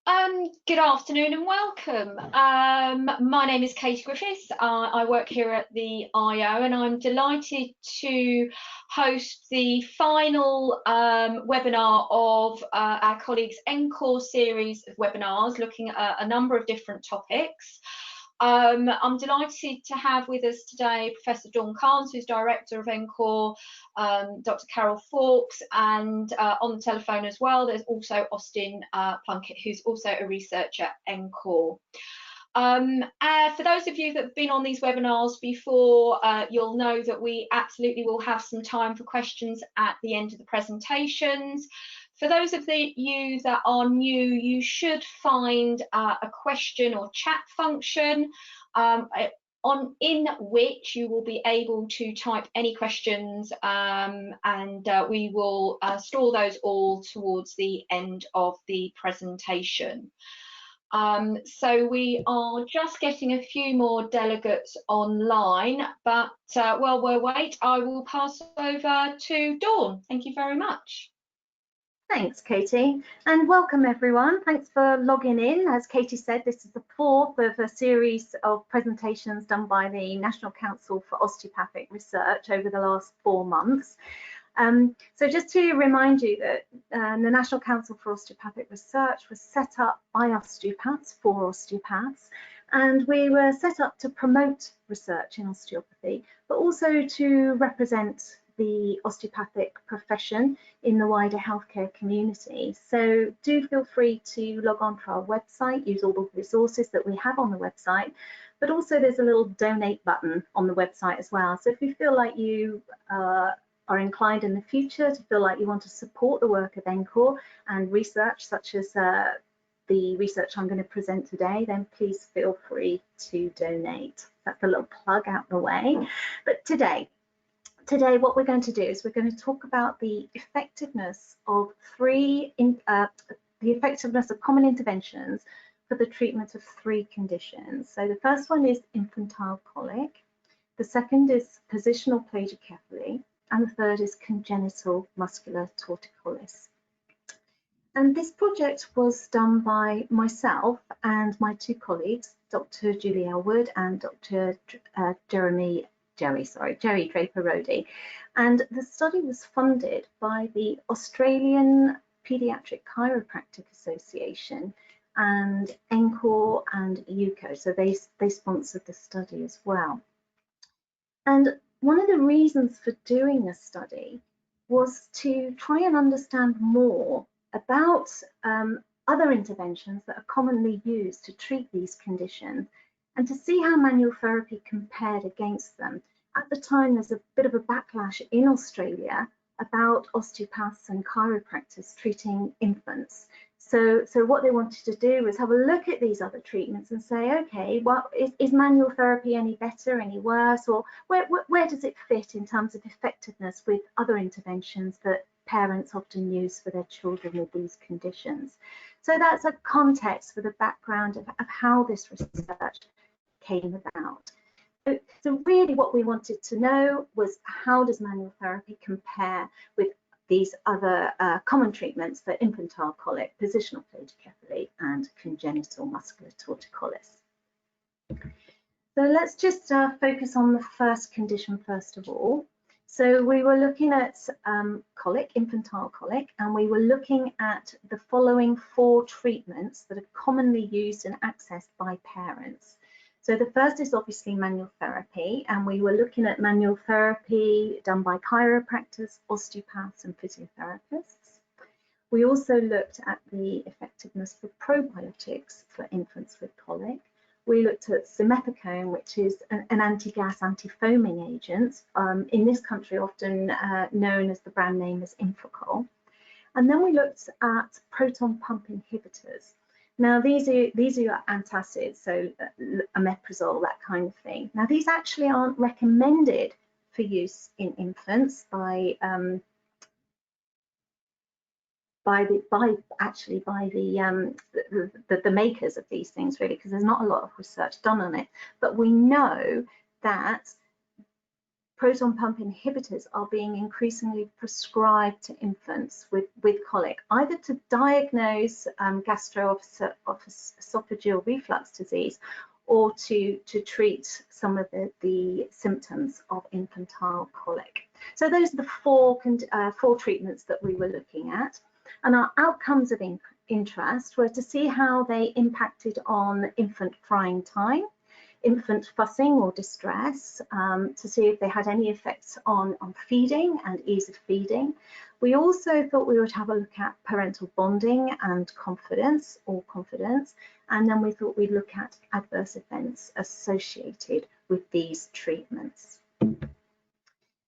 Good afternoon and welcome. My name is Katie Griffiths. I work here at the IO and I'm delighted to host the final webinar of our colleagues' NCOR series of webinars looking at a number of different topics. I'm delighted to have with us today Professor Dawn Carnes, who's Director of NCOR, Dr. Carol Fawkes, and on the telephone as well, there's also Austin Plunkett, who's also a researcher at NCOR. For those of you that have been on these webinars before, you'll know that we absolutely will have some time for questions at the end of the presentations. For those of you that are new, you should find a question or chat function in which you will be able to type any questions, and we will store those all towards the end of the presentation. So we are just getting a few more delegates online, but while we wait, I will pass over to Dawn. Thank you very much. Thanks, Katie, and welcome everyone. Thanks for logging in. As Katie said, this is the fourth of a series of presentations done by the National Council for Osteopathic Research over the last 4 months. So just to remind you that the National Council for Osteopathic Research was set up by osteopaths for osteopaths, and we were set up to promote research in osteopathy, but also to represent the osteopathic profession in the wider healthcare community. So do feel free to log on to our website, use all the resources that we have on the website, but also there's a little donate button on the website as well. So if you feel like you are inclined in the future to feel like you want to support the work of NCOR and research such as the research I'm going to present today, then please feel free to donate. That's a little plug out the way. But today what we're going to do is we're going to talk about the effectiveness of common interventions for the treatment of 3 conditions. So the first one is infantile colic, the second is positional plagiocephaly, and the third is congenital muscular torticollis. And this project was done by myself and my 2 colleagues, Dr. Julie Elwood and Dr. Jerry Draper-Rody. And the study was funded by the Australian Paediatric Chiropractic Association and NCOR and UCO. So they sponsored the study as well. And one of the reasons for doing this study was to try and understand more about other interventions that are commonly used to treat these conditions and to see how manual therapy compared against them. At the time, there's a bit of a backlash in Australia about osteopaths and chiropractors treating infants. So what they wanted to do was have a look at these other treatments and say, okay, well, is manual therapy any better, any worse, or where does it fit in terms of effectiveness with other interventions that parents often use for their children with these conditions? So that's a context for the background of how this research came about. So really what we wanted to know was, how does manual therapy compare with these other common treatments for infantile colic, positional plagiocephaly, and congenital muscular torticollis? So let's just focus on the first condition first of all. So we were looking at colic, infantile colic, and we were looking at the following 4 treatments that are commonly used and accessed by parents. So the first is obviously manual therapy, and we were looking at manual therapy done by chiropractors, osteopaths, and physiotherapists. We also looked at the effectiveness for probiotics for infants with colic. We looked at simethicone, which is an anti-gas, anti-foaming agent, in this country often known as the brand name is Infocol. And then we looked at proton pump inhibitors. Now, these are your antacids, so omeprazole, that kind of thing. Now, these actually aren't recommended for use in infants by the makers of these things, really, because there's not a lot of research done on it. But we know that proton pump inhibitors are being increasingly prescribed to infants with colic, either to diagnose gastroesophageal reflux disease or to treat some of the symptoms of infantile colic. So those are the four treatments that we were looking at. And our outcomes of interest were to see how they impacted on infant crying time, infant fussing or distress, to see if they had any effects on feeding and ease of feeding. We also thought we would have a look at parental bonding and confidence, and then we thought we'd look at adverse events associated with these treatments.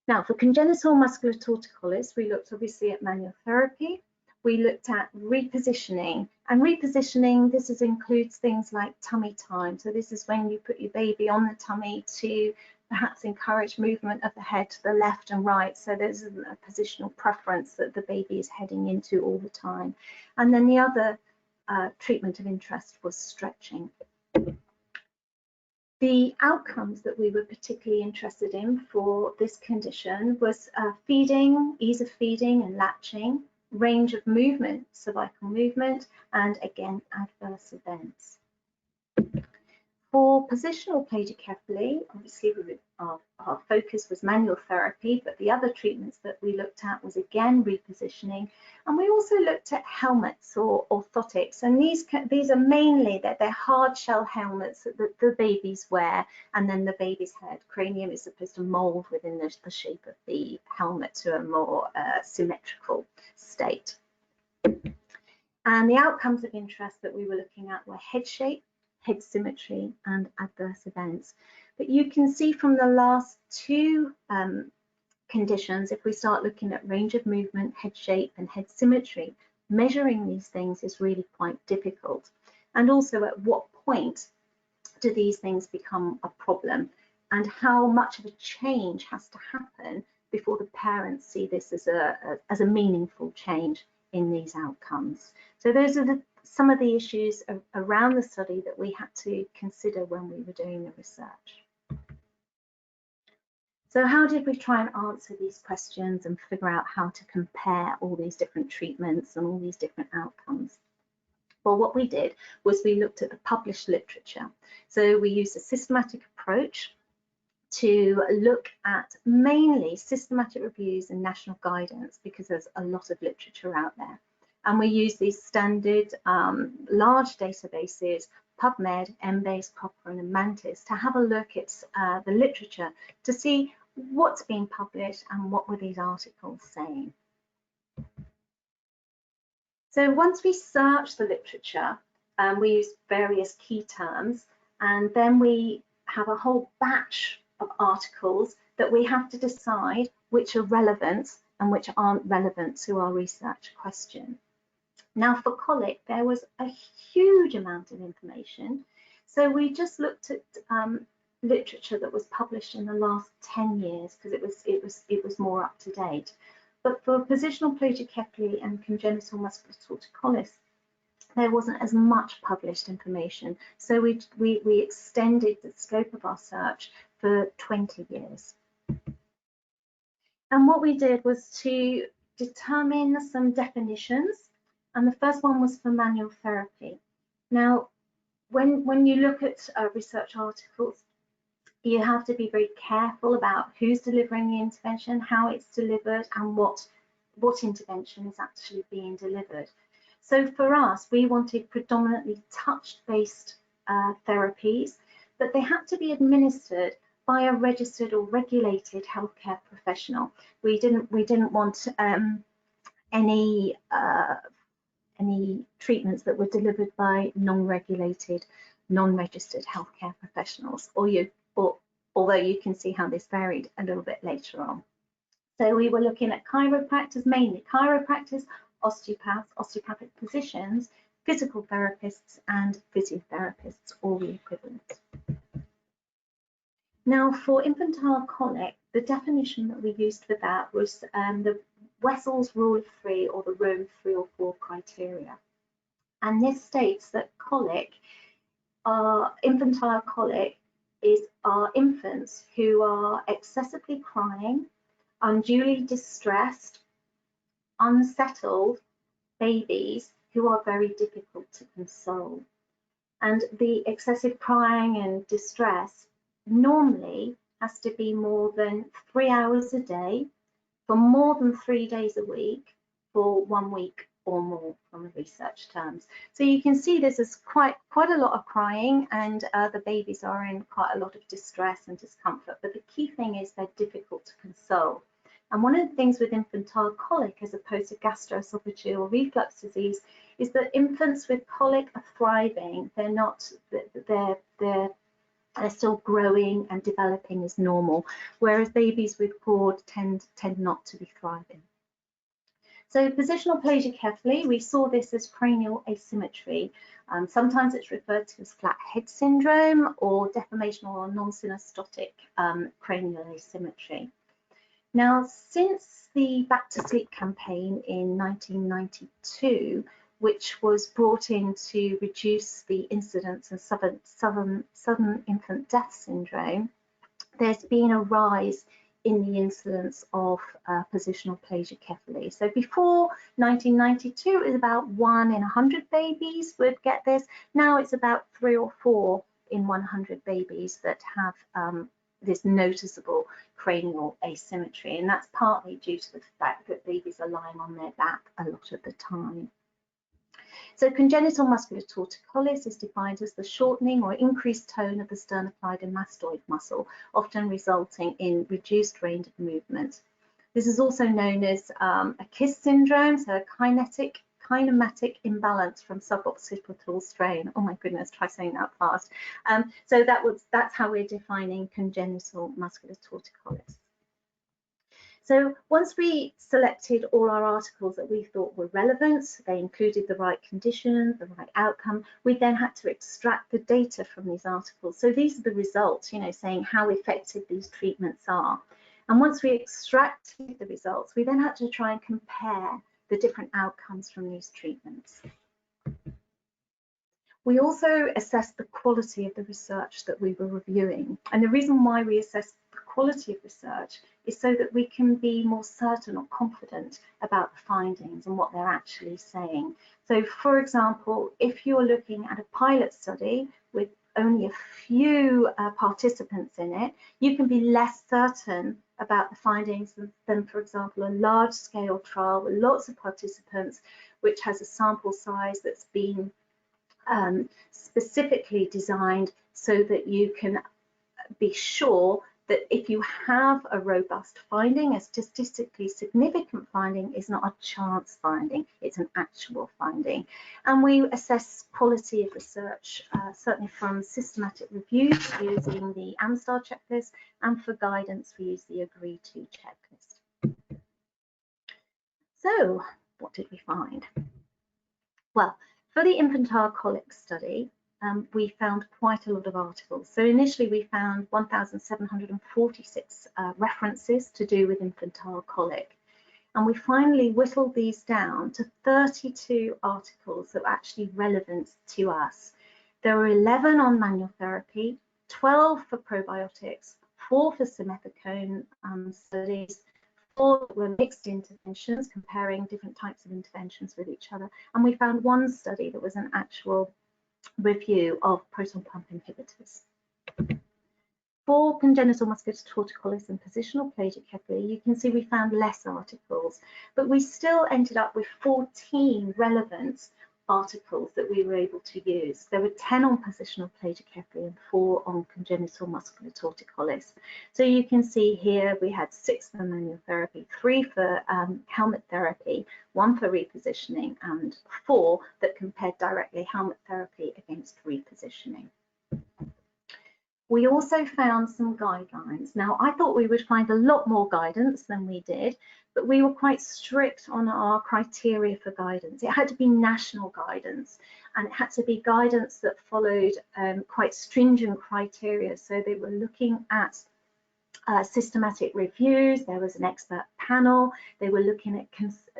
Now, for congenital muscular torticollis, we looked obviously at manual therapy. We looked at repositioning, and repositioning, this includes things like tummy time. So this is when you put your baby on the tummy to perhaps encourage movement of the head to the left and right. So there's a positional preference that the baby is heading into all the time. And then the other treatment of interest was stretching. The outcomes that we were particularly interested in for this condition was feeding, ease of feeding and latching, range of movement, cervical movement, and again, adverse events. For positional plagiocephaly, obviously our focus was manual therapy, but the other treatments that we looked at was again repositioning, and we also looked at helmets or orthotics, and these are mainly they're hard shell helmets that the babies wear, and then the baby's head cranium is supposed to mold within the shape of the helmet to a more symmetrical state. And the outcomes of interest that we were looking at were head shape, head symmetry, and adverse events. But you can see from the last two conditions, if we start looking at range of movement, head shape, and head symmetry, measuring these things is really quite difficult. And also, at what point do these things become a problem, and how much of a change has to happen before the parents see this as a meaningful change in these outcomes. So those are some of the issues around the study that we had to consider when we were doing the research. So how did we try and answer these questions and figure out how to compare all these different treatments and all these different outcomes? Well, what we did was we looked at the published literature. So we used a systematic approach to look at mainly systematic reviews and national guidance, because there's a lot of literature out there. And we use these standard large databases, PubMed, Embase, Cochrane, and Mantis, to have a look at the literature to see what's being published and what were these articles saying. So once we search the literature, we use various key terms, and then we have a whole batch of articles that we have to decide which are relevant and which aren't relevant to our research question. Now, for colic, there was a huge amount of information. So we just looked at literature that was published in the last 10 years, because it was more up to date. But for positional plagiocephaly and congenital muscular torticollis, there wasn't as much published information. So we extended the scope of our search for 20 years. And what we did was to determine some definitions. And the first one was for manual therapy. Now, when you look at research articles, you have to be very careful about who's delivering the intervention, how it's delivered, and what intervention is actually being delivered. So for us, we wanted predominantly touch-based therapies, but they had to be administered by a registered or regulated healthcare professional. We didn't want any treatments that were delivered by non-regulated, non-registered healthcare professionals, although you can see how this varied a little bit later on. So we were looking at chiropractors, mainly chiropractors, osteopaths, osteopathic physicians, physical therapists, and physiotherapists, all the equivalent. Now, for infantile colic, the definition that we used for that was the Wessel's rule of 3, or the Rome 3 or 4 criteria. And this states that colic, infantile colic, are infants who are excessively crying, unduly distressed, unsettled babies who are very difficult to console. And the excessive crying and distress normally has to be more than 3 hours a day for more than 3 days a week for 1 week or more from research terms. So you can see this is quite a lot of crying, and the babies are in quite a lot of distress and discomfort. But the key thing is they're difficult to console. And one of the things with infantile colic, as opposed to gastroesophageal reflux disease, is that infants with colic are thriving. They're still growing and developing as normal, whereas babies with GORD tend not to be thriving. So positional plagiocephaly, we saw this as cranial asymmetry. Sometimes it's referred to as flat head syndrome or deformational or non-synostotic cranial asymmetry. Now, since the Back to Sleep campaign in 1992, which was brought in to reduce the incidence of sudden infant death syndrome, there's been a rise in the incidence of positional plagiocephaly. So before 1992, it was about 1 in 100 babies would get this. Now it's about 3 or 4 in 100 babies that have this noticeable cranial asymmetry, and that's partly due to the fact that babies are lying on their back a lot of the time. So congenital muscular torticollis is defined as the shortening or increased tone of the sternocleidomastoid and mastoid muscle, often resulting in reduced range of movement. This is also known as a KISS syndrome, so a kinematic imbalance from suboccipital strain. Oh my goodness, try saying that fast. So that's how we're defining congenital muscular torticollis. So once we selected all our articles that we thought were relevant, they included the right condition, the right outcome, we then had to extract the data from these articles. So these are the results, saying how effective these treatments are. And once we extracted the results, we then had to try and compare the different outcomes from these treatments. We also assessed the quality of the research that we were reviewing. And the reason why we assessed the quality of research is so that we can be more certain or confident about the findings and what they're actually saying. So for example, if you're looking at a pilot study with only a few participants in it, you can be less certain about the findings than, for example, a large-scale trial with lots of participants, which has a sample size that's been specifically designed so that you can be sure that if you have a robust finding, a statistically significant finding is not a chance finding, it's an actual finding. And we assess quality of research, certainly from systematic reviews using the AMSTAR checklist, and for guidance we use the Agree To checklist. So what did we find? Well, for the infantile colic study, we found quite a lot of articles. So initially we found 1,746 references to do with infantile colic. And we finally whittled these down to 32 articles that were actually relevant to us. There were 11 on manual therapy, 12 for probiotics, 4 for simethicone studies, 4 were mixed interventions, comparing different types of interventions with each other. And we found 1 study that was an actual review of proton pump inhibitors. For congenital muscular torticollis and positional plagiocephaly, you can see we found less articles, but we still ended up with 14 relevant articles that we were able to use. There were 10 on positional plagiocephaly and 4 on congenital muscular torticollis. So you can see here we had 6 for manual therapy, 3 for helmet therapy, 1 for repositioning, and 4 that compared directly helmet therapy against repositioning. We also found some guidelines. Now, I thought we would find a lot more guidance than we did, but we were quite strict on our criteria for guidance. It had to be national guidance, and it had to be guidance that followed quite stringent criteria. So they were looking at systematic reviews, there was an expert panel, they were looking at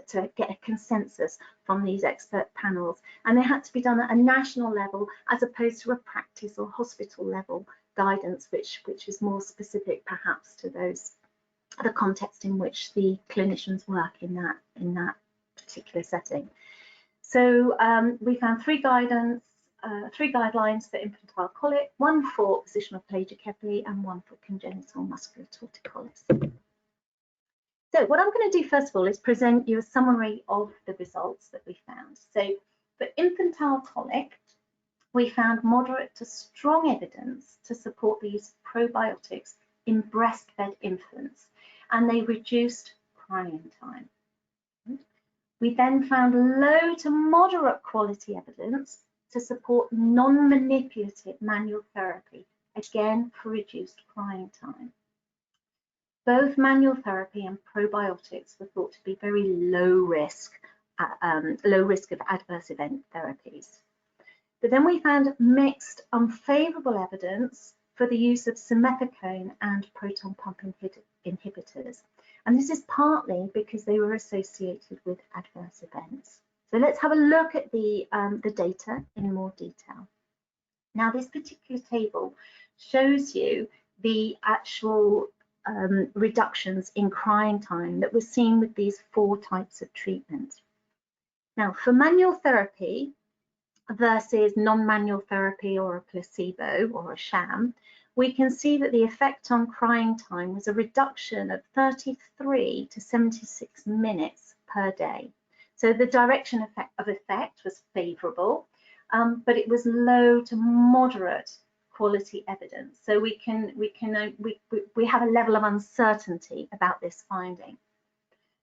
to get a consensus from these expert panels, and they had to be done at a national level as opposed to a practice or hospital level guidance which is more specific perhaps to the context in which the clinicians work in that particular setting. So we found three guidelines for infantile colic, one for positional plagiocephaly and one for congenital muscular torticollis. So what I'm going to do first of all is present you a summary of the results that we found. So for infantile colic, we found moderate to strong evidence to support the use of probiotics in breastfed infants, and they reduced crying time. We then found low to moderate quality evidence to support non-manipulative manual therapy, again for reduced crying time. Both manual therapy and probiotics were thought to be very low risk of adverse event therapies. But then we found mixed unfavourable evidence for the use of simethicone and proton pump inhibitors. And this is partly because they were associated with adverse events. So let's have a look at the data in more detail. Now, this particular table shows you the actual reductions in crying time that were seen with these 4 types of treatment. Now, for manual therapy versus non-manual therapy or a placebo or a sham, we can see that the effect on crying time was a reduction of 33 to 76 minutes per day. So the direction of effect was favourable, but it was low to moderate quality evidence. So we have a level of uncertainty about this finding.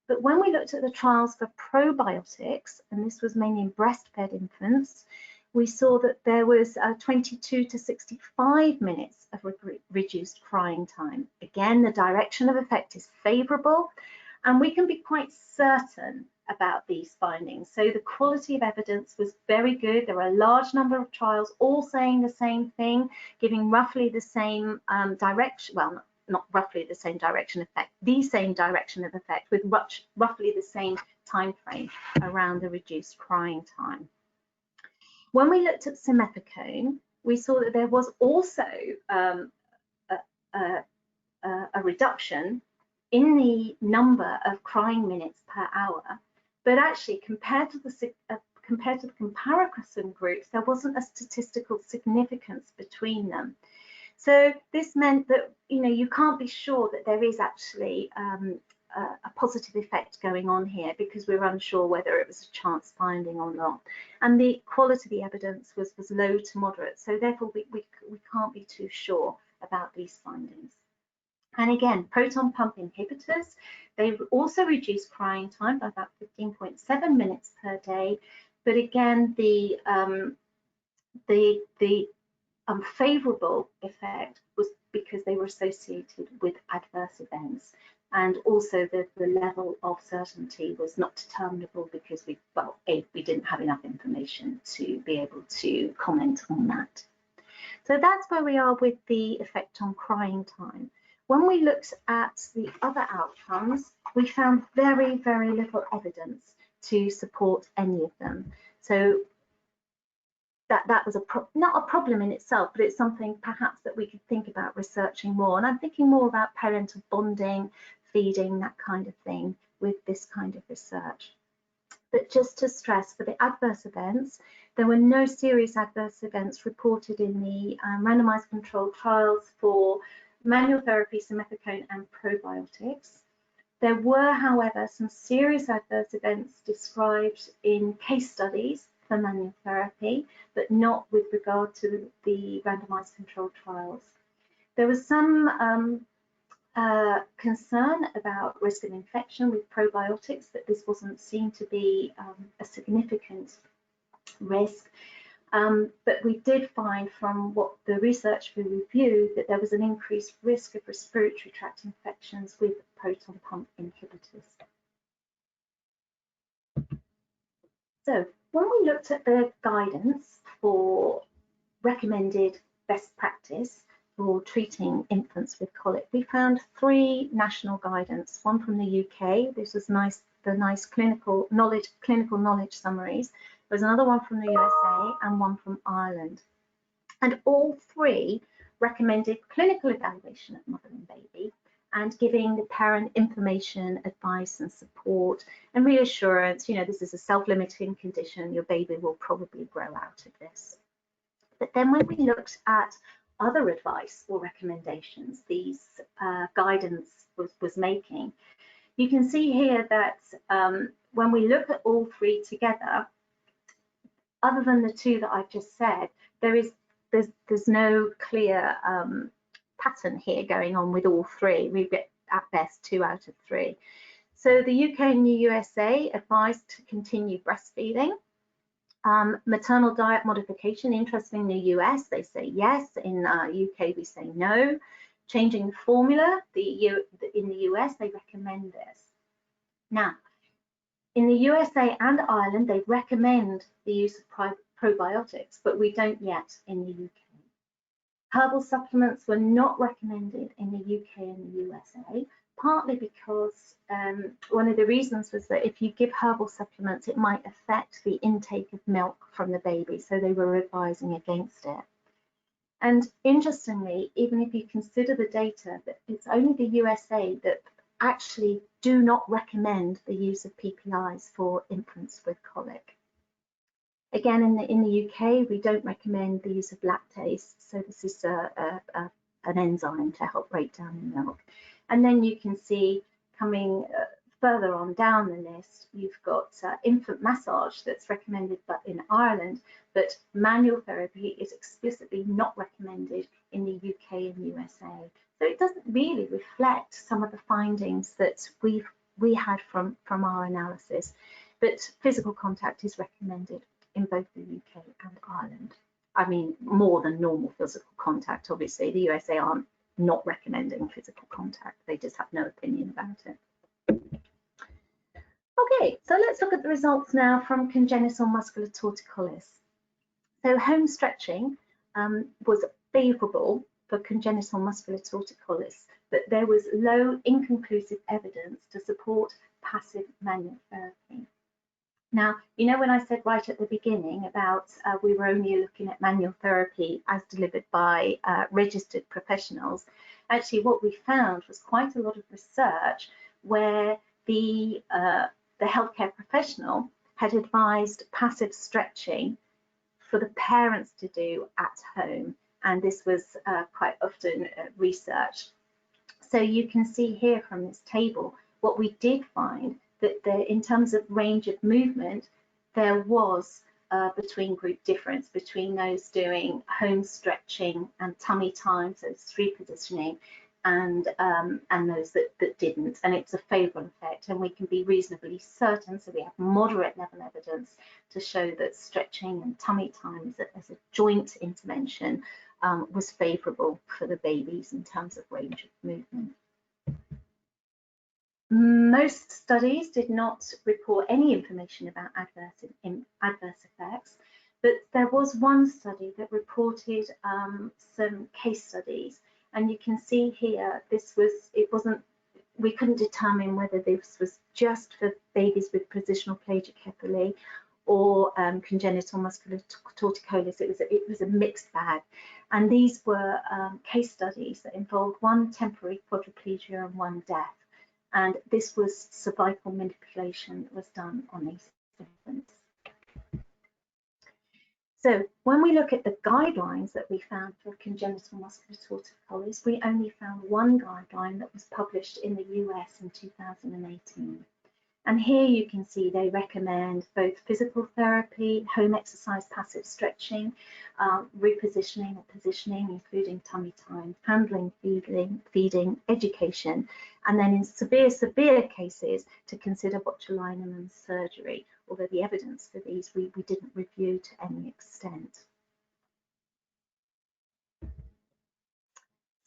But when we looked at the trials for probiotics, and this was mainly in breastfed infants, we saw that there was 22 to 65 minutes of reduced crying time. Again, the direction of effect is favourable, and we can be quite certain about these findings. So the quality of evidence was very good. There were a large number of trials all saying the same thing, giving roughly the same direction, well, not roughly the same direction effect, the same direction of effect with roughly the same time frame around the reduced crying time. When we looked at simethicone, we saw that there was also a reduction in the number of crying minutes per hour, but actually compared to the comparison groups, there wasn't a statistical significance between them. So this meant that you can't be sure that there is actually a positive effect going on here, because we're unsure whether it was a chance finding or not. And the quality of the evidence was low to moderate, so therefore we can't be too sure about these findings. And again, proton pump inhibitors, they also reduce crying time by about 15.7 minutes per day. But again, the unfavourable effect was because they were associated with adverse events. And also the level of certainty was not determinable because we didn't have enough information to be able to comment on that. So that's where we are with the effect on crying time. When we looked at the other outcomes, we found very, very little evidence to support any of them. So that was not a problem in itself, but it's something perhaps that we could think about researching more. And I'm thinking more about parental bonding, feeding, that kind of thing with this kind of research. But just to stress, for the adverse events, there were no serious adverse events reported in the randomized controlled trials for manual therapy, simethicone and probiotics. There were, however, some serious adverse events described in case studies for manual therapy, but not with regard to the randomized controlled trials. There was some concern about risk of infection with probiotics, but this wasn't seen to be a significant risk. But we did find from what the research we reviewed that there was an increased risk of respiratory tract infections with proton pump inhibitors. So when we looked at the guidance for recommended best practice for treating infants with colic, we found 3 national guidance, one from the UK, this was the nice clinical knowledge summaries. There was another one from the USA and one from Ireland. And all 3 recommended clinical evaluation of mother and baby, and giving the parent information, advice and support and reassurance, you know, this is a self-limiting condition, your baby will probably grow out of this. But then when we looked at other advice or recommendations these guidance was making, you can see here that when we look at all three together, other than the two that I've just said, there's no clear pattern here going on with all three. We get at best 2 out of 3. So the UK and the USA advised to continue breastfeeding. Maternal diet modification, interestingly, in the US they say yes, in UK we say no. Changing the formula, in the US they recommend this. Now, in the USA and Ireland they recommend the use of probiotics, but we don't yet in the UK. Herbal supplements were not recommended in the UK and the USA, partly because one of the reasons was that if you give herbal supplements, it might affect the intake of milk from the baby, so they were advising against it. And interestingly, even if you consider the data, that it's only the USA that actually do not recommend the use of PPIs for infants with colic. Again, in the UK, we don't recommend the use of lactase, so this is an enzyme to help break down the milk. And then you can see coming further on down the list, you've got infant massage that's recommended but in Ireland, but manual therapy is explicitly not recommended in the UK and USA. So it doesn't really reflect some of the findings that we had from our analysis, but physical contact is recommended in both the UK and Ireland. I mean, more than normal physical contact, obviously. The USA aren't not recommending physical contact. They just have no opinion about it. Okay, so let's look at the results now from congenital muscular torticollis. So home stretching was favourable for congenital muscular torticollis, but there was low inconclusive evidence to support passive manual therapy. Now, you know when I said right at the beginning about we were only looking at manual therapy as delivered by registered professionals, actually what we found was quite a lot of research where the healthcare professional had advised passive stretching for the parents to do at home, and this was quite often researched. So you can see here from this table what we did find, that in terms of range of movement, there was between group difference between those doing home stretching and tummy time, so street positioning, and those that didn't. And it's a favourable effect, and we can be reasonably certain, so we have moderate level evidence to show that stretching and tummy time as a joint intervention was favourable for the babies in terms of range of movement. Most studies did not report any information about adverse effects, but there was one study that reported some case studies, and you can see here we couldn't determine whether this was just for babies with positional plagiocephaly or congenital muscular torticollis. It was a mixed bag, and these were case studies that involved one temporary quadriplegia and one death. And this was cervical manipulation that was done on these infants. So when we look at the guidelines that we found for congenital muscular torticollis, we only found one guideline that was published in the US in 2018. And here you can see they recommend both physical therapy, home exercise, passive stretching, repositioning or positioning, including tummy time, handling, feeding, education, and then in severe cases to consider botulinum and surgery, although the evidence for these we didn't review to any extent.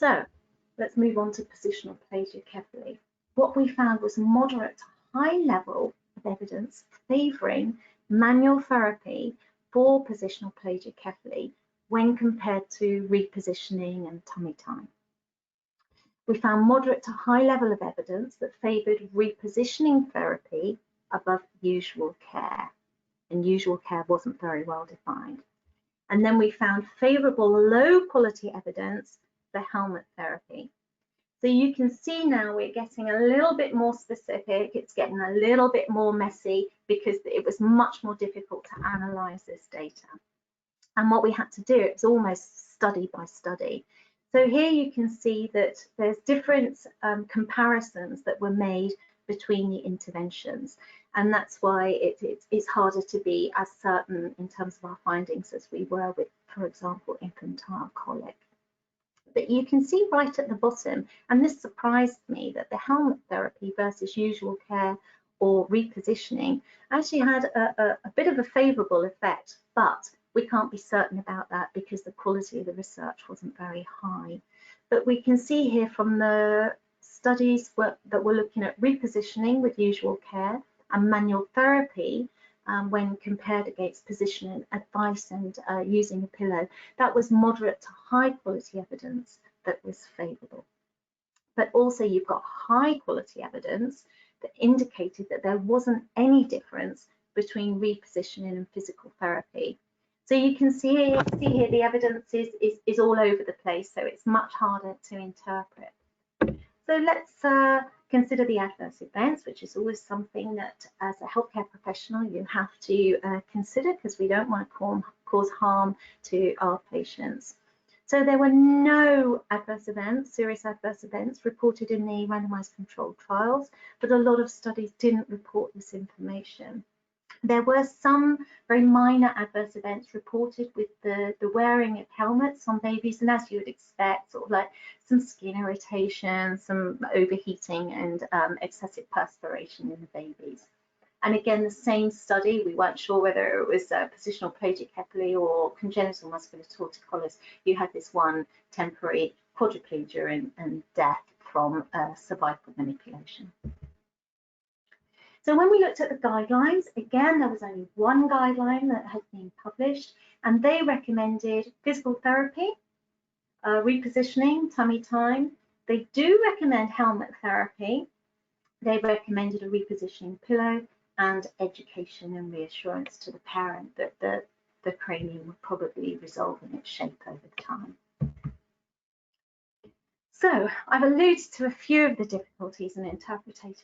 So let's move on to positional plagiocephaly. What we found was moderate to high level of evidence favouring manual therapy for positional plagiocephaly when compared to repositioning and tummy time. We found moderate to high level of evidence that favoured repositioning therapy above usual care, and usual care wasn't very well defined. And then we found favourable low quality evidence the helmet therapy. So you can see now we're getting a little bit more specific. It's getting a little bit more messy because it was much more difficult to analyze this data. And what we had to do, it was almost study by study. So here you can see that there's different comparisons that were made between the interventions. And that's why it's harder to be as certain in terms of our findings as we were with, for example, infantile colic. But you can see right at the bottom, and this surprised me, that the helmet therapy versus usual care or repositioning actually had a bit of a favourable effect, but we can't be certain about that because the quality of the research wasn't very high. But we can see here from the studies that were looking at repositioning with usual care and manual therapy, when compared against position advice and using a pillow, that was moderate to high quality evidence that was favourable. But also you've got high quality evidence that indicated that there wasn't any difference between repositioning and physical therapy. So you can see here the evidence is all over the place, so it's much harder to interpret. So let's consider the adverse events, which is always something that as a healthcare professional you have to consider, because we don't want to cause harm to our patients. So there were no adverse events, serious adverse events reported in the randomized controlled trials, but a lot of studies didn't report this information. There were some very minor adverse events reported with the wearing of helmets on babies, and as you would expect, sort of like some skin irritation, some overheating, and excessive perspiration in the babies. And again, the same study, we weren't sure whether it was positional plagiocephaly or congenital muscular torticollis. You had this one temporary quadriplegia and death from cervical manipulation. So when we looked at the guidelines, again, there was only one guideline that had been published, and they recommended physical therapy, repositioning, tummy time. They do recommend helmet therapy. They recommended a repositioning pillow and education and reassurance to the parent that the cranium would probably resolve in its shape over time. So I've alluded to a few of the difficulties in interpreting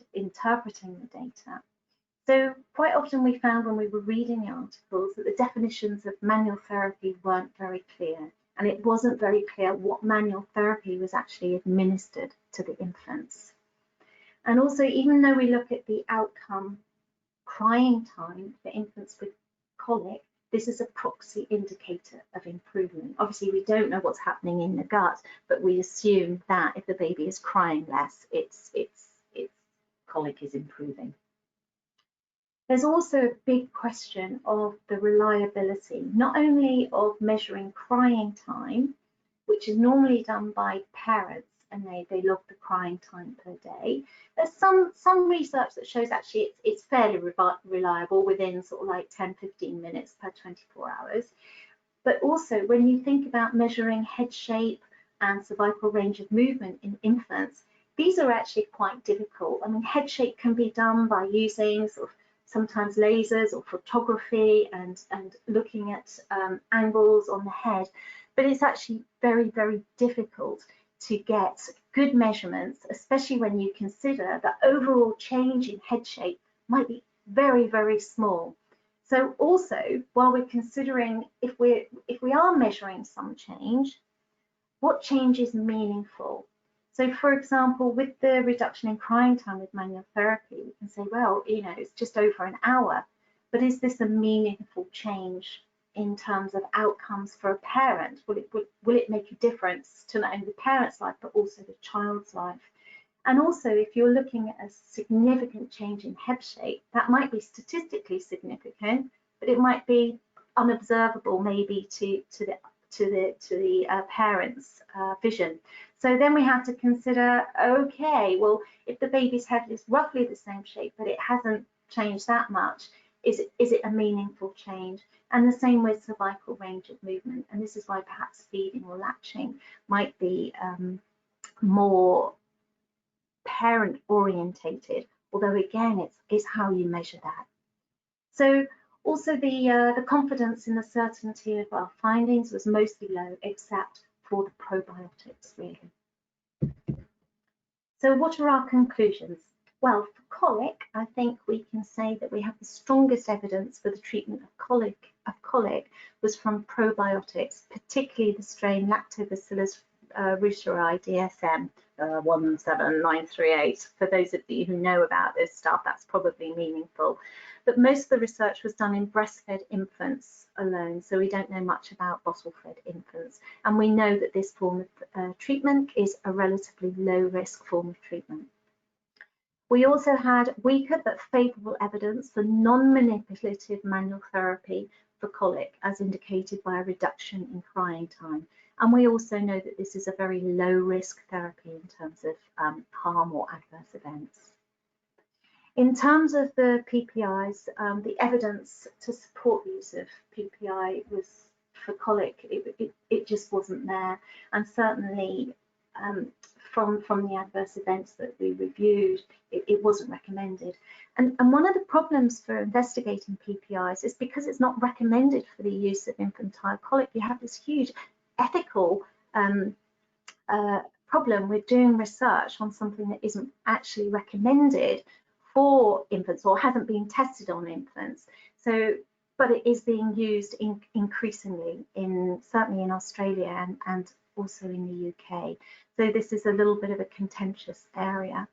the data. So quite often we found when we were reading the articles that the definitions of manual therapy weren't very clear, and it wasn't very clear what manual therapy was actually administered to the infants. And also, even though we look at the outcome crying time for infants with colic, this is a proxy indicator of improvement. Obviously, we don't know what's happening in the gut, but we assume that if the baby is crying less, its colic is improving. There's also a big question of the reliability, not only of measuring crying time, which is normally done by parents, and they log the crying time per day. There's some research that shows actually it's fairly reliable within sort of like 10-15 minutes per 24 hours. But also when you think about measuring head shape and cervical range of movement in infants, these are actually quite difficult. I mean, head shape can be done by using sort of sometimes lasers or photography and looking at angles on the head, but it's actually very, very difficult to get good measurements, especially when you consider that overall change in head shape might be very, very small. So also, while we're considering if we are measuring some change, what change is meaningful? So for example, with the reduction in crying time with manual therapy, we can say, well, you know, it's just over an hour, but is this a meaningful change in terms of outcomes for a parent? Will it make a difference to not only the parent's life, but also the child's life? And also, if you're looking at a significant change in head shape, that might be statistically significant, but it might be unobservable maybe to the parent's vision. So then we have to consider, okay, well, if the baby's head is roughly the same shape, but it hasn't changed that much, is it a meaningful change? And the same with cervical range of movement. And this is why perhaps feeding or latching might be more parent orientated, although again, it's how you measure that. So also the confidence in the certainty of our findings was mostly low, except for the probiotics, really. So what are our conclusions? Well, for colic, I think we can say that we have the strongest evidence for the treatment of colic was from probiotics, particularly the strain Lactobacillus reuteri DSM 17938. For those of you who know about this stuff, that's probably meaningful. But most of the research was done in breastfed infants alone, so we don't know much about bottle-fed infants. And we know that this form of treatment is a relatively low-risk form of treatment. We also had weaker but favourable evidence for non-manipulative manual therapy for colic, as indicated by a reduction in crying time. And we also know that this is a very low-risk therapy in terms of harm or adverse events. In terms of the PPIs, the evidence to support the use of PPI was for colic, it just wasn't there. And certainly from the adverse events that we reviewed, it wasn't recommended. And one of the problems for investigating PPIs is because it's not recommended for the use of infantile colic, you have this huge ethical problem with doing research on something that isn't actually recommended for infants or hasn't been tested on infants. So, but it is being used increasingly certainly in Australia and also in the UK. So this is a little bit of a contentious area.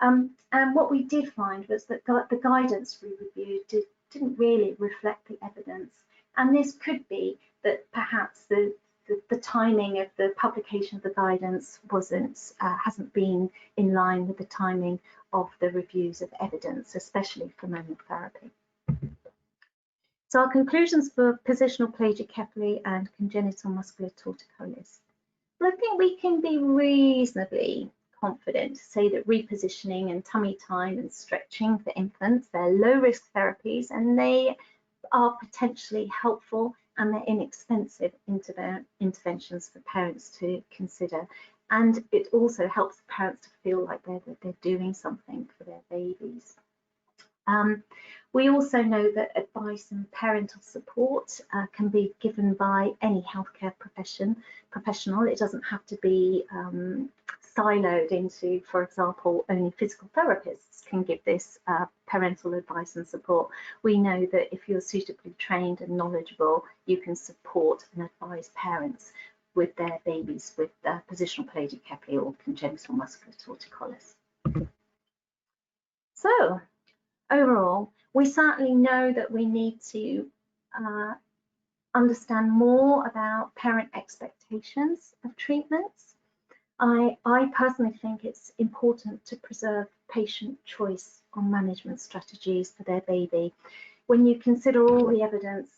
And what we did find was that the guidance we reviewed didn't really reflect the evidence. And this could be that perhaps the timing of the publication of the guidance hasn't been in line with the timing of the reviews of evidence, especially for manual therapy. So our conclusions for positional plagiocephaly and congenital muscular torticollis. Well, I think we can be reasonably confident to say that repositioning and tummy time and stretching for infants, they're low-risk therapies and they are potentially helpful and they're inexpensive interventions for parents to consider. And it also helps parents to feel like they're doing something for their babies. We also know that advice and parental support can be given by any healthcare professional. It doesn't have to be siloed into, for example, only physical therapists can give this parental advice and support. We know that if you're suitably trained and knowledgeable, you can support and advise parents with their babies with positional plagiocephaly or congenital muscular torticollis. So, overall, we certainly know that we need to understand more about parent expectations of treatments. I personally think it's important to preserve patient choice on management strategies for their baby. When you consider all the evidence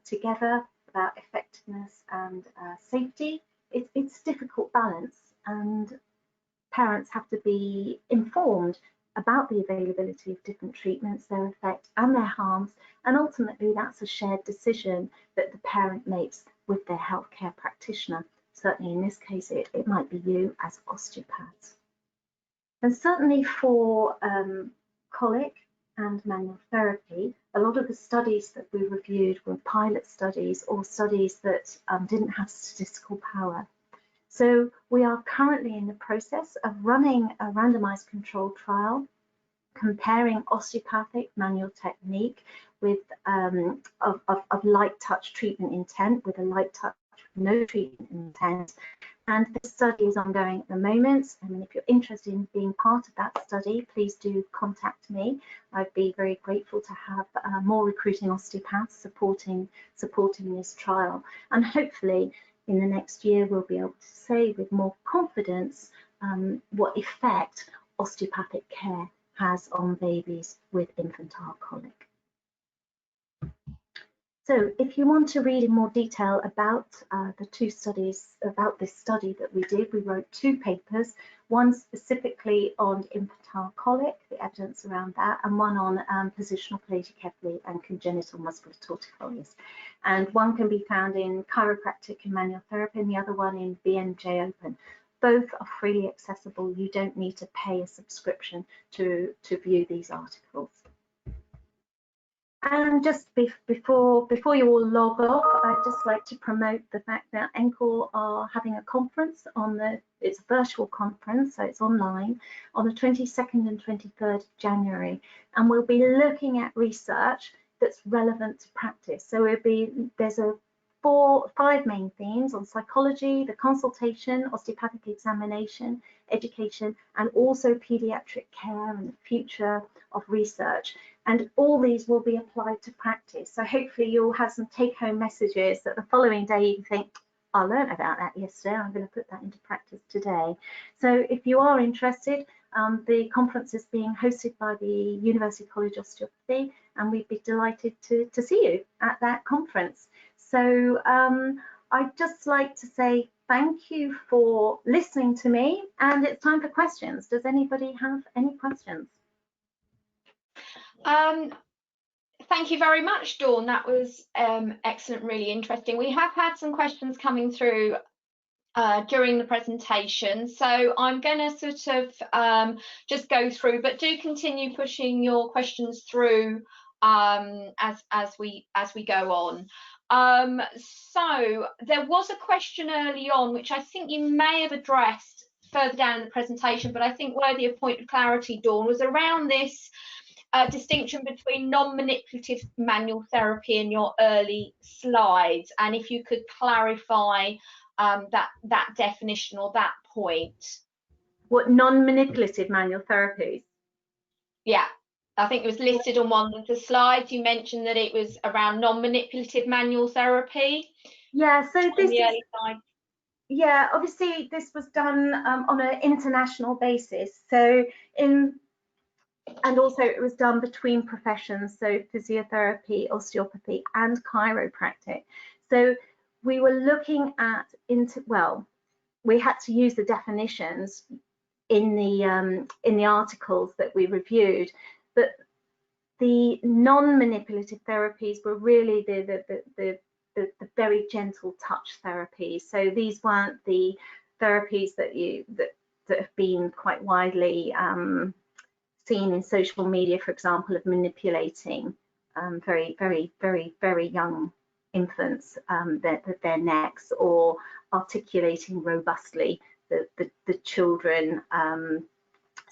together about effectiveness and safety, it's a difficult balance, and parents have to be informed about the availability of different treatments, their effect and their harms, and ultimately that's a shared decision that the parent makes with their healthcare practitioner. Certainly in this case, it might be you as osteopaths. And certainly for colic and manual therapy, a lot of the studies that we reviewed were pilot studies or studies that didn't have statistical power. So we are currently in the process of running a randomized controlled trial comparing osteopathic manual technique with of light touch treatment intent with a light touch no treatment intent. And this study is ongoing at the moment. I mean, if you're interested in being part of that study, please do contact me. I'd be very grateful to have more recruiting osteopaths supporting this trial. And hopefully in the next year, we'll be able to say with more confidence what effect osteopathic care has on babies with infantile colic. So if you want to read in more detail about the two studies, about this study that we did, we wrote two papers, one specifically on infantile colic, the evidence around that, and one on positional plagiocephaly and congenital muscular torticollis. And one can be found in Chiropractic and Manual Therapy, and the other one in BMJ Open. Both are freely accessible. You don't need to pay a subscription to view these articles. And just before you all log off, I'd just like to promote the fact that NCOR are having a conference it's a virtual conference, so it's online, on the 22nd and 23rd of January. And we'll be looking at research that's relevant to practice. So there's 5 main themes on psychology, the consultation, osteopathic examination, education, and also pediatric care and the future of research. And all these will be applied to practice. So hopefully you'll have some take-home messages that the following day you can think, I learned about that yesterday, I'm going to put that into practice today. So if you are interested, the conference is being hosted by the University College Osteopathy, and we'd be delighted to see you at that conference. So I'd just like to say thank you for listening to me, and it's time for questions. Does anybody have any questions? Thank you very much, Dawn. That was excellent, really interesting. We have had some questions coming through during the presentation, so I'm going to sort of just go through, but do continue pushing your questions through as we go on. So there was a question early on which I think you may have addressed further down in the presentation, but I think worthy of point of clarity, Dawn, was around this distinction between non-manipulative manual therapy in your early slides, and if you could clarify that definition or that point. What non-manipulative manual therapies? Yeah, I think it was listed on one of the slides. You mentioned that it was around non-manipulative manual therapy. Yeah, so this is, yeah, obviously this was done on an international basis. So and also it was done between professions, so physiotherapy, osteopathy, and chiropractic. So we were looking at we had to use the definitions in the articles that we reviewed, but the non-manipulative therapies were really the very gentle touch therapies. So these weren't the therapies that have been quite widely seen in social media, for example, of manipulating very young infants, their necks, or articulating robustly the children.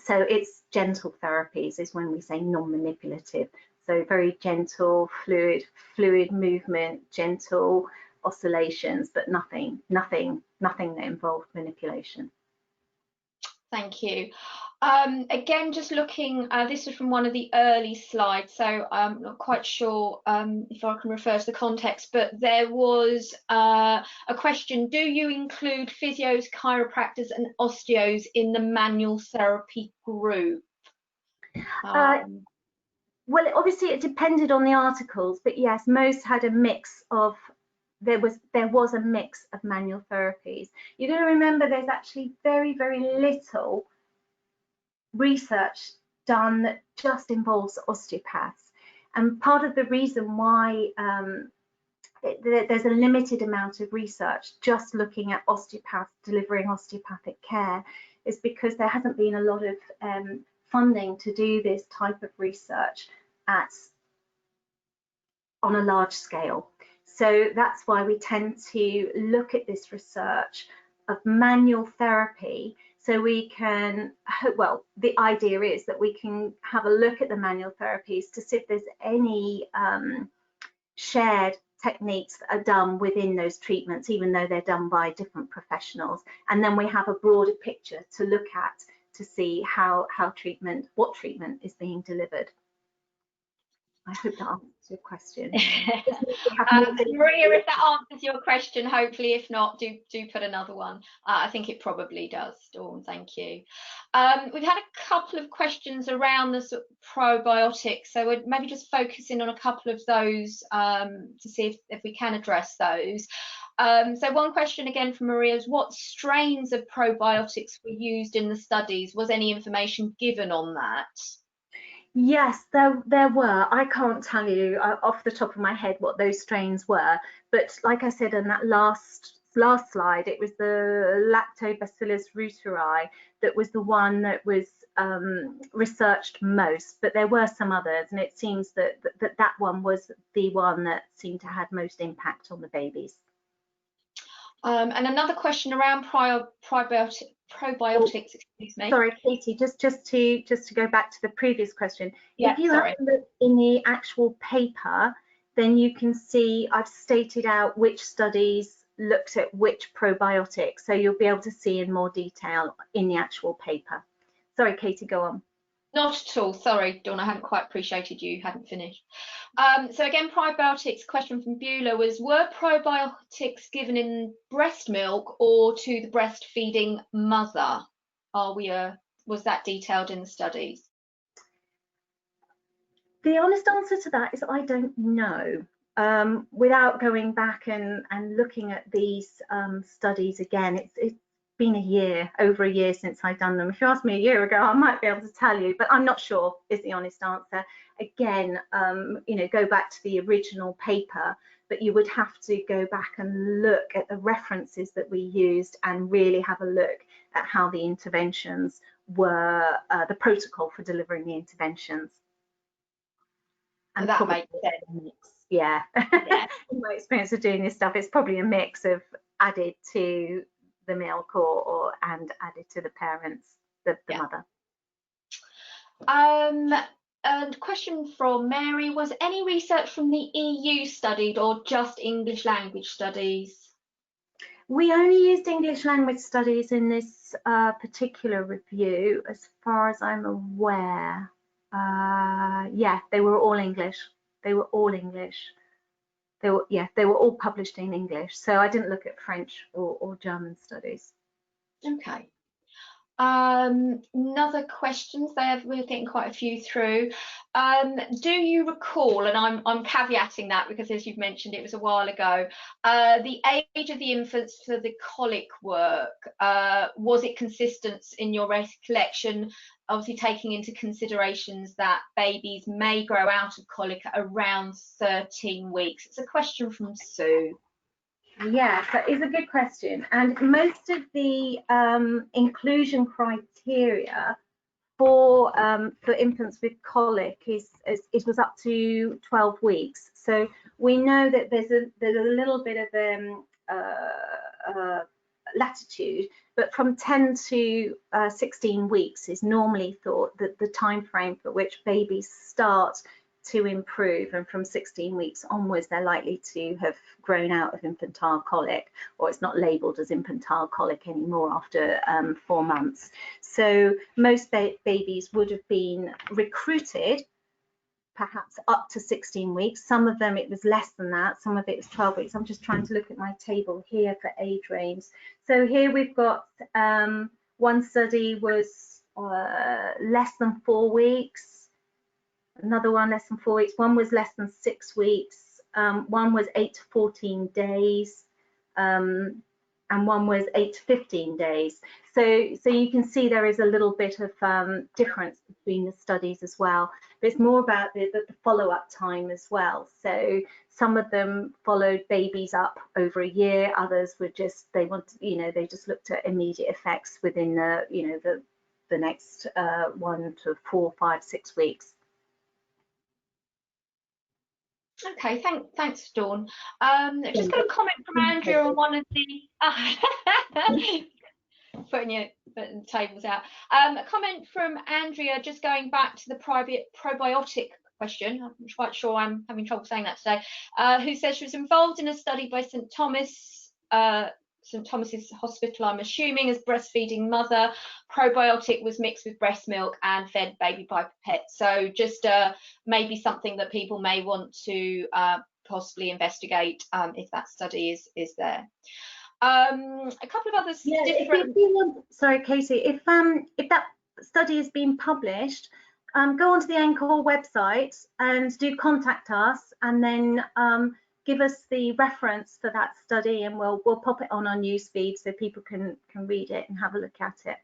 So it's gentle therapies is when we say non-manipulative. So very gentle, fluid movement, gentle oscillations, but nothing that involved manipulation. Thank you. Again, just looking, this is from one of the early slides, so I'm not quite sure if I can refer to the context, but there was a question: do you include physios, chiropractors and osteos in the manual therapy group? Well, obviously it depended on the articles, but yes, most had a mix of, there was a mix of manual therapies. You're going to remember there's actually very little research done that just involves osteopaths, and part of the reason why there's a limited amount of research just looking at osteopaths delivering osteopathic care is because there hasn't been a lot of funding to do this type of research on a large scale. So that's why we tend to look at this research of manual therapy, so we can, well, the idea is that we can have a look at the manual therapies to see if there's any shared techniques that are done within those treatments, even though they're done by different professionals. And then we have a broader picture to look at to see what treatment is being delivered. I hope that answers your question. Maria, if that answers your question, hopefully. If not, do put another one. I think it probably does, Dawn. Thank you. We've had a couple of questions around the sort of probiotics, so we're maybe just focusing on a couple of those to see if we can address those. So one question again from Maria is: what strains of probiotics were used in the studies? Was any information given on that? Yes, there were. I can't tell you off the top of my head what those strains were, but like I said in that last slide, it was the Lactobacillus reuteri that was the one that was researched most, but there were some others, and it seems that that one was the one that seemed to have most impact on the babies. And another question around probiotics, excuse me. Sorry, Katie, just to go back to the previous question. Yeah, if you sorry. have to look in the actual paper, then you can see I've stated out which studies looked at which probiotics, so you'll be able to see in more detail in the actual paper. Sorry, Katie, go on. Not at all. Sorry, Dawn, I hadn't quite appreciated you hadn't finished. So again, probiotics question from Beulah was, were probiotics given in breast milk or to the breastfeeding mother? Was that detailed in the studies? The honest answer to that is I don't know. Without going back and looking at these studies again, it's been over a year since I've done them. If you asked me a year ago, I might be able to tell you, but I'm not sure is the honest answer. Again, go back to the original paper, but you would have to go back and look at the references that we used and really have a look at how the interventions were, the protocol for delivering the interventions. And that makes sense. Yeah. In my experience of doing this stuff, it's probably a mix of added to the milk and added to the parents, the mother. And question from Mary, was any research from the EU studied or just English language studies? We only used English language studies in this particular review, as far as I'm aware. Yeah, they were all English. They were all English. They were all published in English. So I didn't look at French or German studies. Okay. Another questions we're getting quite a few through. Do you recall, and I'm caveating that because as you've mentioned it was a while ago, the age of the infants for the colic work, was it consistent in your recollection, obviously taking into considerations that babies may grow out of colic at around 13 weeks? It's a question from Sue. Yeah, that is a good question. And most of the inclusion criteria for infants with colic it was up to 12 weeks. So we know that there's a little bit of latitude, but from 10 to 16 weeks is normally thought that the time frame for which babies start to improve, and from 16 weeks onwards they're likely to have grown out of infantile colic, or it's not labelled as infantile colic anymore after 4 months. So most babies would have been recruited perhaps up to 16 weeks. Some of them it was less than that, some of it was 12 weeks. I'm just trying to look at my table here for age range. So here we've got one study was less than 4 weeks, another one less than 4 weeks, one was less than 6 weeks, one was 8 to 14 days, and one was 8 to 15 days. So you can see there is a little bit of difference between the studies as well. But it's more about the follow-up time as well. So some of them followed babies up over a year, others were just, they just looked at immediate effects within the next 1 to 4, 5, 6 weeks. Okay, thanks, Dawn. I've just got a comment from Andrea on one of the putting the tables out. A comment from Andrea, just going back to the probiotic question. I'm not quite sure, I'm having trouble saying that today. Who says she was involved in a study by St Thomas's Hospital, I'm assuming, as breastfeeding mother. Probiotic was mixed with breast milk and fed baby by pipette. So just maybe something that people may want to possibly investigate if that study is there. A couple of others. Yeah, if you want, sorry, Katie, if that study has been published, go onto the NCOR website and do contact us, and then give us the reference for that study, and we'll pop it on our newsfeed so people can read it and have a look at it.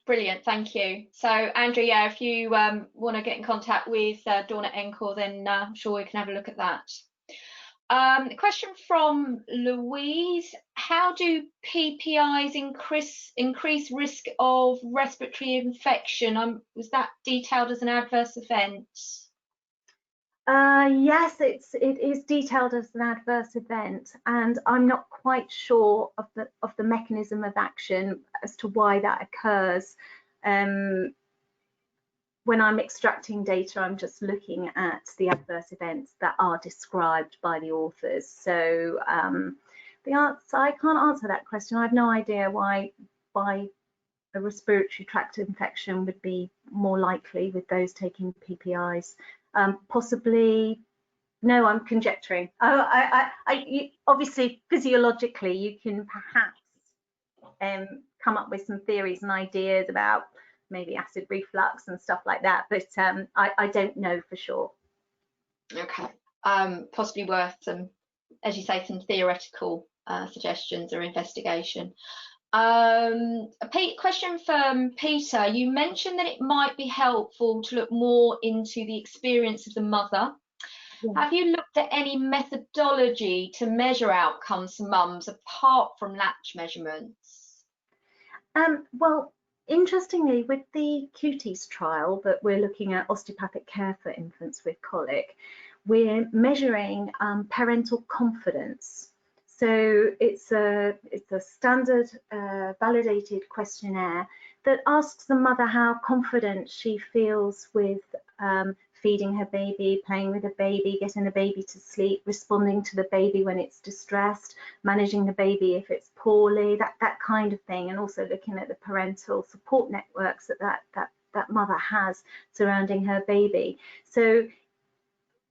Brilliant, thank you. So Andrew, yeah, if you want to get in contact with Dawn at NCOR, then I'm sure we can have a look at that. A question from Louise. How do PPIs increase risk of respiratory infection? Was that detailed as an adverse event? Yes, it is detailed as an adverse event, and I'm not quite sure of the mechanism of action as to why that occurs. When I'm extracting data, I'm just looking at the adverse events that are described by the authors. So the answer, I can't answer that question. I have no idea why a respiratory tract infection would be more likely with those taking PPIs. Possibly, no, I'm conjecturing. Obviously, physiologically, you can perhaps come up with some theories and ideas about maybe acid reflux and stuff like that, but I don't know for sure. Okay, possibly worth some, as you say, some theoretical suggestions or investigation. A question from Peter. You mentioned that it might be helpful to look more into the experience of the mother. Yeah. Have you looked at any methodology to measure outcomes for mums apart from latch measurements? Well, interestingly, with the cuties trial that we're looking at osteopathic care for infants with colic, we're measuring parental confidence. So it's a standard validated questionnaire that asks the mother how confident she feels with feeding her baby, playing with the baby, getting the baby to sleep, responding to the baby when it's distressed, managing the baby if it's poorly, that kind of thing, and also looking at the parental support networks that mother has surrounding her baby. So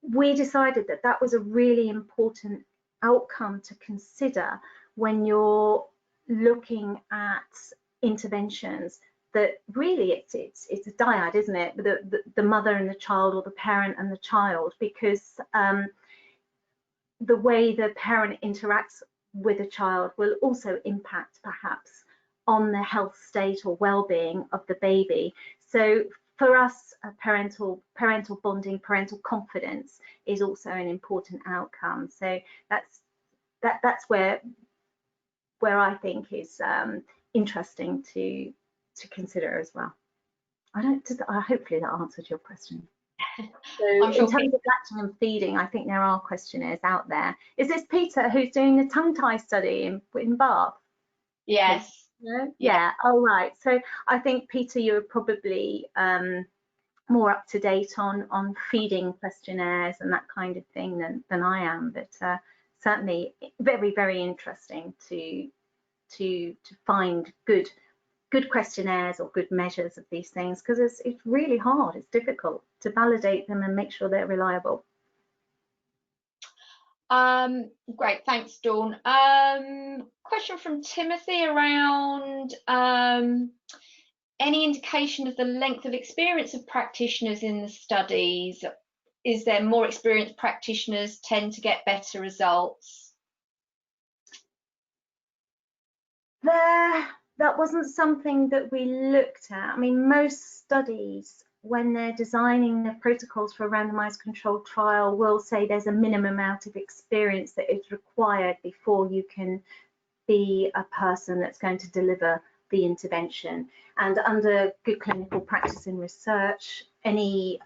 we decided that that was a really important outcome to consider when you're looking at interventions, that really it's a dyad, isn't it? The mother and the child, or the parent and the child, because the way the parent interacts with a child will also impact perhaps on the health state or well-being of the baby. So for us, parental bonding, parental confidence is also an important outcome. So that's where I think is interesting to consider as well. Hopefully that answered your question. So in terms of latching and feeding, I think there are questionnaires out there. Is this Peter who's doing the tongue tie study in Bath? Yes. Yeah. Oh, right. So I think, Peter, you're probably more up to date on feeding questionnaires and that kind of thing than I am, but certainly very, very interesting to find good questionnaires or good measures of these things, because it's really hard, it's difficult to validate them and make sure they're reliable. Great, thanks, Dawn. Question from Timothy around any indication of the length of experience of practitioners in the studies. Is there more experienced practitioners tend to get better results? That wasn't something that we looked at. I mean, most studies, when they're designing the protocols for a randomized controlled trial, will say there's a minimum amount of experience that is required before you can be a person that's going to deliver the intervention. And under good clinical practice and research, any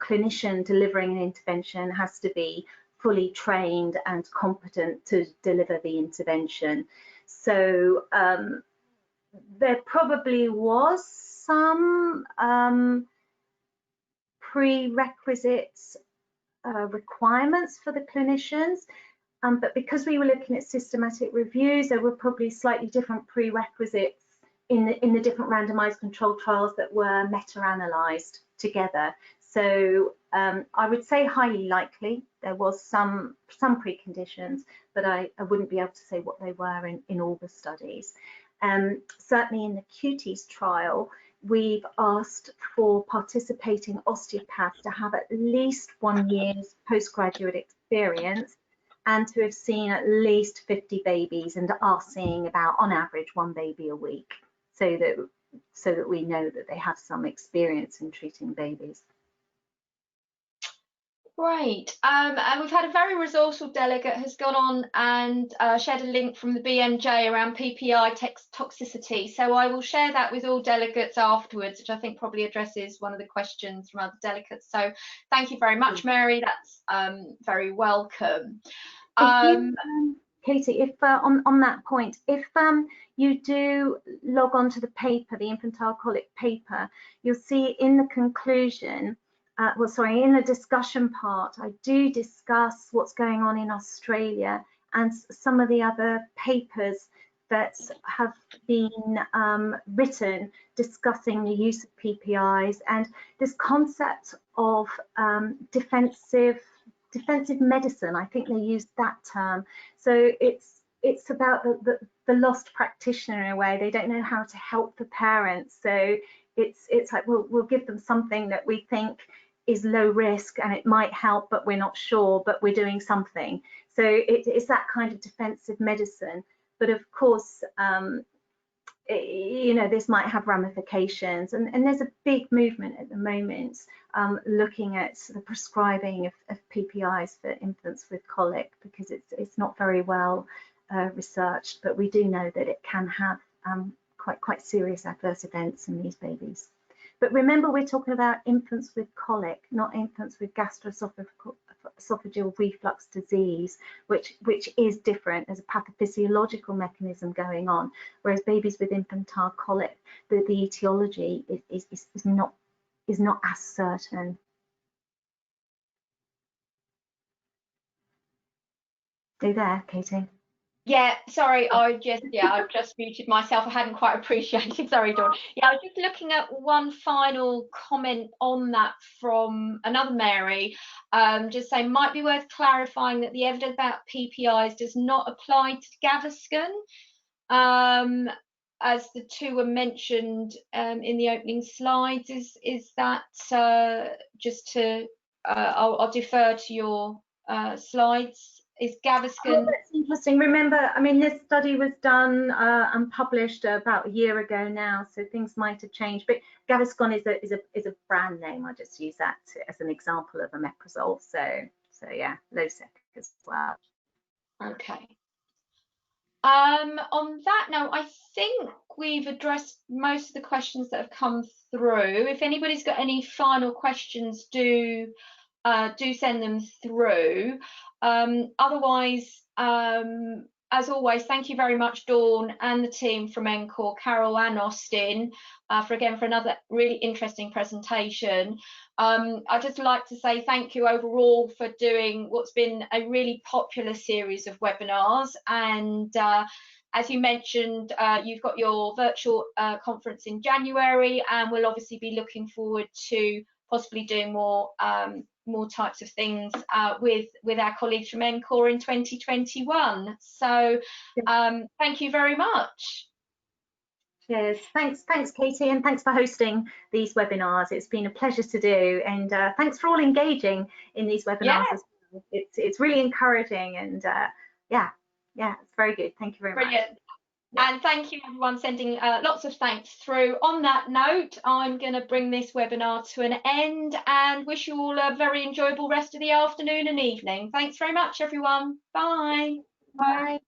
clinician delivering an intervention has to be fully trained and competent to deliver the intervention. So there probably was some prerequisites requirements for the clinicians, but because we were looking at systematic reviews, there were probably slightly different prerequisites in the different randomized controlled trials that were meta-analyzed together. So I would say highly likely there was some preconditions, but I wouldn't be able to say what they were in all the studies. Certainly in the cuties trial, we've asked for participating osteopaths to have at least 1 year's postgraduate experience and to have seen at least 50 babies, and are seeing about, on average, 1 baby a week, so that we know that they have some experience in treating babies. Great. And we've had a very resourceful delegate has gone on and shared a link from the BMJ around PPI toxicity. So I will share that with all delegates afterwards, which I think probably addresses one of the questions from other delegates. So thank you very much, Mary. That's very welcome. Katie, if on that point, if you do log on to the paper, the infantile colic paper, you'll see in the conclusion, in the discussion part, I do discuss what's going on in Australia and some of the other papers that have been written discussing the use of PPIs and this concept of defensive medicine. I think they used that term. So it's about the lost practitioner in a way. They don't know how to help the parents. So it's like we'll give them something that we think is low risk and it might help, but we're not sure, but we're doing something. So it's that kind of defensive medicine. But of course, you know, this might have ramifications, and there's a big movement at the moment looking at the prescribing of PPIs for infants with colic, because it's not very well researched, but we do know that it can have quite serious adverse events in these babies. But remember, we're talking about infants with colic, not infants with gastroesophageal reflux disease, which is different. There's a pathophysiological mechanism going on, whereas babies with infantile colic, the etiology is not as certain. Are you there, Katie? Yeah, sorry, I've just muted myself. I hadn't quite appreciated. Sorry, Dawn. Yeah, I was just looking at one final comment on that from another Mary, just saying might be worth clarifying that the evidence about PPIs does not apply to Gaviscon, as the two were mentioned in the opening slides. Is that just to? I'll defer to your slides. Is Gaviscon? Oh, that's interesting. Remember, I mean, this study was done and published about a year ago now, so things might have changed. But Gaviscon is a brand name. I just use that as an example of omeprazole. So yeah, Losec as well. Okay. On that note, I think we've addressed most of the questions that have come through. If anybody's got any final questions, do send them through. Otherwise, as always, thank you very much, Dawn and the team from NCOR, Carol and Austin, for another really interesting presentation. I'd just like to say thank you overall for doing what's been a really popular series of webinars. And as you mentioned, you've got your virtual conference in January, and we'll obviously be looking forward to possibly doing more types of things with our colleagues from NCOR in 2021. So thank you very much. Cheers. Thanks, Katie, and thanks for hosting these webinars. It's been a pleasure to do, and thanks for all engaging in these webinars as well. It's really encouraging, and yeah, it's very good. Thank you very much. Yeah. And thank you everyone sending lots of thanks through. On that note, I'm going to bring this webinar to an end and wish you all a very enjoyable rest of the afternoon and evening. Thanks very much, everyone. Bye. Bye.